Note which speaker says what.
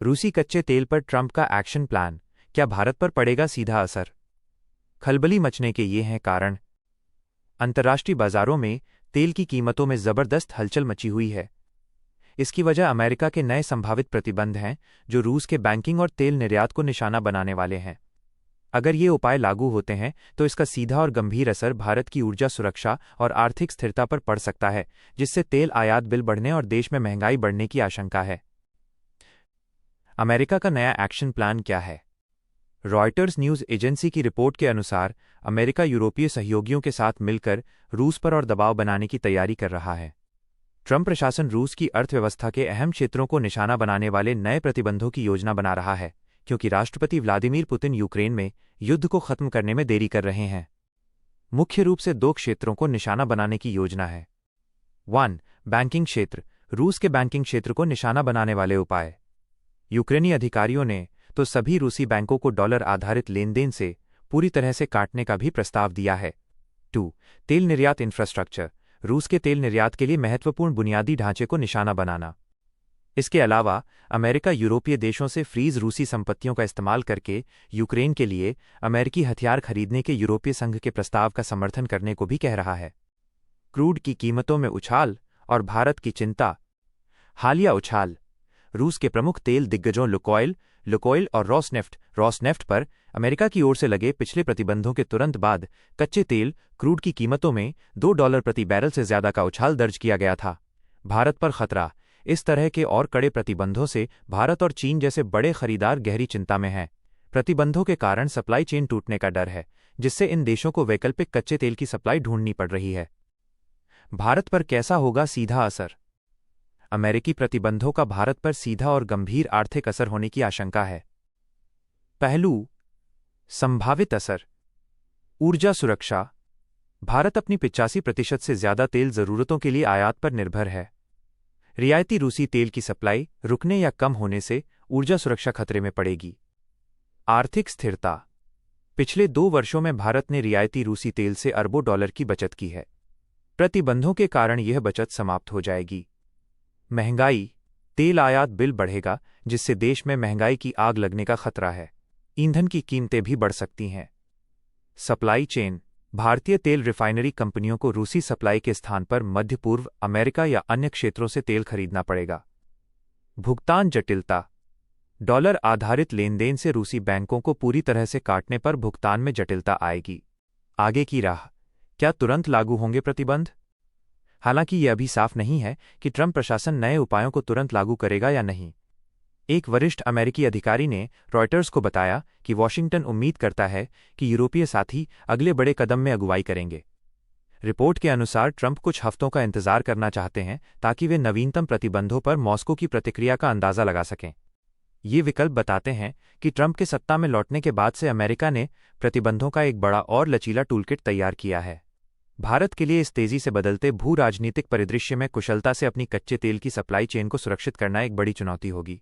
Speaker 1: रूसी कच्चे तेल पर ट्रंप का एक्शन प्लान, क्या भारत पर पड़ेगा सीधा असर? खलबली मचने के ये हैं कारण। अंतर्राष्ट्रीय बाजारों में तेल की कीमतों में जबरदस्त हलचल मची हुई है। इसकी वजह अमेरिका के नए संभावित प्रतिबंध हैं, जो रूस के बैंकिंग और तेल निर्यात को निशाना बनाने वाले हैं। अगर ये उपाय लागू होते हैं तो इसका सीधा और गंभीर असर भारत की ऊर्जा सुरक्षा और आर्थिक स्थिरता पर पड़ सकता है, जिससे तेल आयात बिल बढ़ने और देश में महंगाई बढ़ने की आशंका है। अमेरिका का नया एक्शन प्लान क्या है? रॉयटर्स न्यूज़ एजेंसी की रिपोर्ट के अनुसार अमेरिका यूरोपीय सहयोगियों के साथ मिलकर रूस पर और दबाव बनाने की तैयारी कर रहा है। ट्रंप प्रशासन रूस की अर्थव्यवस्था के अहम क्षेत्रों को निशाना बनाने वाले नए प्रतिबंधों की योजना बना रहा है, क्योंकि राष्ट्रपति व्लादिमीर पुतिन यूक्रेन में युद्ध को खत्म करने में देरी कर रहे हैं। मुख्य रूप से दो क्षेत्रों को निशाना बनाने की योजना है। 1. बैंकिंग क्षेत्र। रूस के बैंकिंग क्षेत्र को निशाना बनाने वाले उपाय। यूक्रेनी अधिकारियों ने तो सभी रूसी बैंकों को डॉलर आधारित लेनदेन से पूरी तरह से काटने का भी प्रस्ताव दिया है। 2. तेल निर्यात इंफ्रास्ट्रक्चर। रूस के तेल निर्यात के लिए महत्वपूर्ण बुनियादी ढांचे को निशाना बनाना। इसके अलावा अमेरिका यूरोपीय देशों से फ्रीज रूसी संपत्तियों का इस्तेमाल करके यूक्रेन के लिए अमेरिकी हथियार खरीदने के यूरोपीय संघ के प्रस्ताव का समर्थन करने को भी कह रहा है। क्रूड की कीमतों में उछाल और भारत की चिंता। हालिया उछाल। रूस के प्रमुख तेल दिग्गजों लुकोइल और रॉसनेफ्ट पर अमेरिका की ओर से लगे पिछले प्रतिबंधों के तुरंत बाद कच्चे तेल क्रूड की कीमतों में $2 प्रति बैरल से ज्यादा का उछाल दर्ज किया गया था। भारत पर खतरा। इस तरह के और कड़े प्रतिबंधों से भारत और चीन जैसे बड़े खरीदार गहरी चिंता में हैं। प्रतिबंधों के कारण सप्लाई चेन टूटने का डर है, जिससे इन देशों को वैकल्पिक कच्चे तेल की सप्लाई ढूंढनी पड़ रही है। भारत पर कैसा होगा सीधा असर? अमेरिकी प्रतिबंधों का भारत पर सीधा और गंभीर आर्थिक असर होने की आशंका है। पहलू। संभावित असर। ऊर्जा सुरक्षा। भारत अपनी 85% से ज्यादा तेल जरूरतों के लिए आयात पर निर्भर है। रियायती रूसी तेल की सप्लाई रुकने या कम होने से ऊर्जा सुरक्षा खतरे में पड़ेगी। आर्थिक स्थिरता। पिछले 2 वर्षों में भारत ने रियायती रूसी तेल से अरबों डॉलर की बचत की है। प्रतिबंधों के कारण यह बचत समाप्त हो जाएगी। महंगाई। तेल आयात बिल बढ़ेगा, जिससे देश में महंगाई की आग लगने का खतरा है। ईंधन की कीमतें भी बढ़ सकती हैं। Supply chain. भारतीय तेल रिफाइनरी कंपनियों को रूसी सप्लाई के स्थान पर मध्य पूर्व, अमेरिका या अन्य क्षेत्रों से तेल खरीदना पड़ेगा। भुगतान जटिलता। डॉलर आधारित लेनदेन से रूसी बैंकों को पूरी तरह से काटने पर भुगतान में जटिलता आएगी। आगे की राह। क्या तुरंत लागू होंगे प्रतिबंध? हालांकि यह अभी साफ नहीं है कि ट्रंप प्रशासन नए उपायों को तुरंत लागू करेगा या नहीं। एक वरिष्ठ अमेरिकी अधिकारी ने रॉयटर्स को बताया कि वॉशिंगटन उम्मीद करता है कि यूरोपीय साथी अगले बड़े कदम में अगुवाई करेंगे। रिपोर्ट के अनुसार ट्रंप कुछ हफ्तों का इंतजार करना चाहते हैं ताकि वे नवीनतम प्रतिबंधों पर मॉस्को की प्रतिक्रिया का अंदाजा लगा सकें। ये विकल्प बताते हैं कि ट्रंप के सत्ता में लौटने के बाद से अमेरिका ने प्रतिबंधों का एक बड़ा और लचीला टूलकिट तैयार किया है। भारत के लिए इस तेजी से बदलते भू राजनीतिक परिदृश्य में कुशलता से अपनी कच्चे तेल की सप्लाई चेन को सुरक्षित करना एक बड़ी चुनौती होगी।